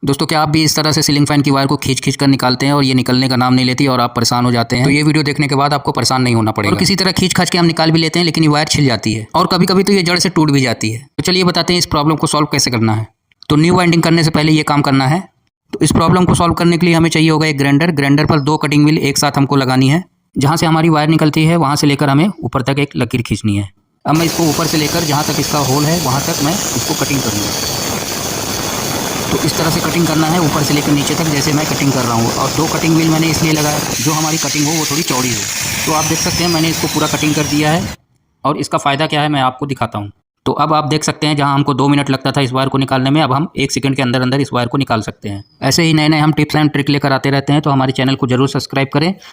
दोस्तों क्या आप भी इस तरह से सीलिंग फैन की वायर को खींच कर निकालते हैं और ये निकलने का नाम नहीं लेती और आप परेशान हो जाते हैं? तो ये वीडियो देखने के बाद आपको परेशान नहीं होना पड़ेगा। और किसी तरह खींच के हम निकाल भी लेते हैं लेकिन ये वायर छिल जाती है और कभी कभी तो ये जड़ से टूट भी जाती है। तो चलिए बताते हैं इस प्रॉब्लम को सॉल्व कैसे करना है। तो न्यू वाइंडिंग करने से पहले ये काम करना है। तो इस प्रॉब्लम को सॉल्व करने के लिए हमें चाहिए होगा एक ग्राइंडर। ग्राइंडर पर 2 कटिंग व्हील एक साथ हमको लगानी है। जहाँ से हमारी वायर निकलती है वहाँ से लेकर हमें ऊपर तक एक लकीर खींचनी है। अब मैं इसको ऊपर से लेकर जहाँ तक इसका होल है वहाँ तक मैं इसको कटिंग करूँगा। तो इस तरह से कटिंग करना है ऊपर से लेकर नीचे तक, जैसे मैं कटिंग कर रहा हूँ। और 2 कटिंग व्हील मैंने इसलिए लगाया जो हमारी कटिंग हो वो थोड़ी चौड़ी हो। तो आप देख सकते हैं मैंने इसको पूरा कटिंग कर दिया है और इसका फ़ायदा क्या है मैं आपको दिखाता हूँ। तो अब आप देख सकते हैं जहाँ हमको 2 मिनट लगता था इस वायर को निकालने में, अब हम 1 सेकंड के अंदर अंदर इस वायर को निकाल सकते हैं। ऐसे ही नए नए हम टिप्स एंड ट्रिक लेकर आते रहते हैं, तो हमारे चैनल को जरूर सब्सक्राइब करें